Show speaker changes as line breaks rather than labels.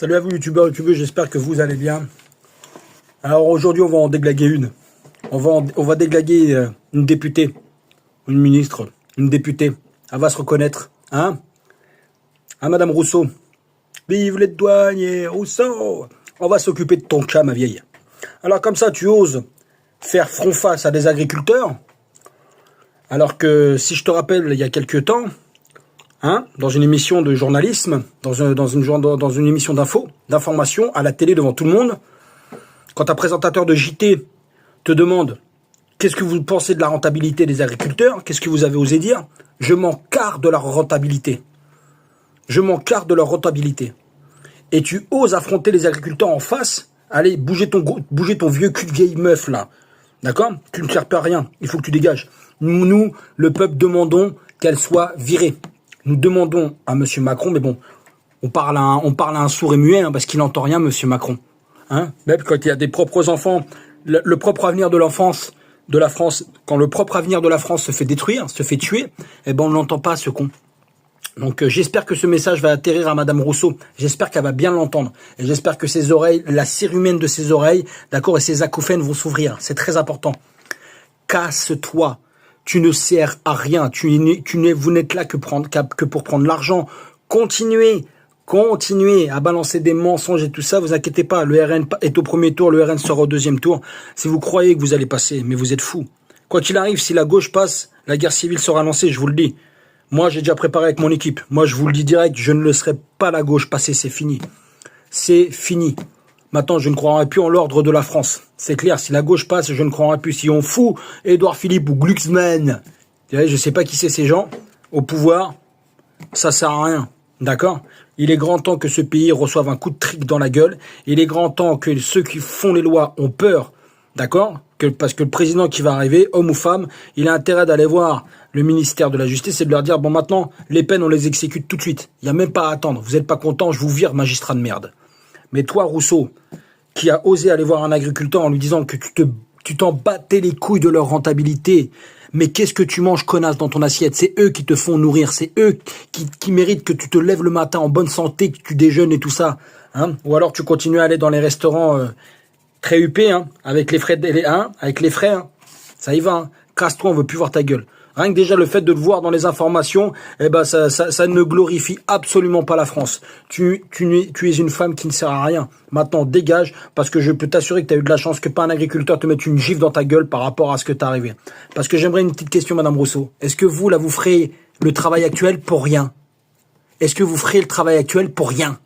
Salut à vous youtubeurs, youtubeuses, j'espère que vous allez bien. Alors aujourd'hui on va en déglaguer une. On va déglaguer une députée, une ministre, une députée. Elle va se reconnaître, hein? Hein, Madame Rousseau? Vive les douaniers, Rousseau! On va s'occuper de ton cas, ma vieille. Alors comme ça, tu oses faire front face à des agriculteurs, alors que, si je te rappelle, il y a quelques temps, hein, dans une émission de journalisme, dans une émission d'information, à la télé devant tout le monde, quand un présentateur de JT te demande qu'est-ce que vous pensez de la rentabilité des agriculteurs, qu'est-ce que vous avez osé dire? Je m'en carre de leur rentabilité. Je m'en carre de leur rentabilité. Et tu oses affronter les agriculteurs en face, allez, bouger ton vieux cul de vieille meuf là. D'accord? Tu ne sers pas à rien, il faut que tu dégages. Nous, le peuple, demandons qu'elle soit virée. Nous demandons à M. Macron, mais bon, on parle à un sourd et muet, hein, parce qu'il n'entend rien, M. Macron. Hein? Même quand il y a des propres enfants, le propre avenir de l'enfance, de la France, quand le propre avenir de la France se fait détruire, se fait tuer, eh ben on ne l'entend pas, ce con. Donc j'espère que ce message va atterrir à Madame Rousseau. J'espère qu'elle va bien l'entendre. Et j'espère que ses oreilles, la cire humaine de ses oreilles, d'accord, et ses acouphènes vont s'ouvrir. C'est très important. Casse-toi. Tu ne sers à rien. Vous n'êtes là que pour prendre l'argent. Continuez à balancer des mensonges et tout ça. Vous inquiétez pas. Le RN est au premier tour. Le RN sera au deuxième tour. Si vous croyez que vous allez passer, mais vous êtes fous. Quoi qu'il arrive, si la gauche passe, la guerre civile sera lancée, je vous le dis. Moi, j'ai déjà préparé avec mon équipe. Moi, je vous le dis direct, je ne laisserai pas la gauche passer, c'est fini. C'est fini. Maintenant, je ne croirai plus en l'ordre de la France. C'est clair, si la gauche passe, je ne croirai plus. Si on fout Édouard Philippe ou Glucksmann, je ne sais pas qui c'est ces gens, au pouvoir, ça sert à rien. D'accord? Il est grand temps que ce pays reçoive un coup de trick dans la gueule. Il est grand temps que ceux qui font les lois ont peur. D'accord? Parce que le président qui va arriver, homme ou femme, il a intérêt d'aller voir le ministère de la Justice et de leur dire, bon maintenant, les peines on les exécute tout de suite. Il n'y a même pas à attendre. Vous n'êtes pas content, je vous vire, magistrat de merde. Mais toi, Rousseau, qui a osé aller voir un agriculteur en lui disant que tu t'en battais les couilles de leur rentabilité, mais qu'est-ce que tu manges, connasse, dans ton assiette? C'est eux qui te font nourrir, c'est eux qui méritent que tu te lèves le matin en bonne santé, que tu déjeunes et tout ça. Hein? Ou alors tu continues à aller dans les restaurants très huppés, hein, avec les frais, avec les frais, hein. Ça y va, hein. Casse-toi, on veut plus voir ta gueule. Rien que déjà le fait de le voir dans les informations, eh ben ça ne glorifie absolument pas la France. Tu es une femme qui ne sert à rien. Maintenant, dégage, parce que je peux t'assurer que tu as eu de la chance que pas un agriculteur te mette une gifle dans ta gueule par rapport à ce que t'es arrivé. Parce que j'aimerais une petite question, Madame Rousseau. Est-ce que vous, là, vous ferez le travail actuel pour rien? Est-ce que vous ferez le travail actuel pour rien?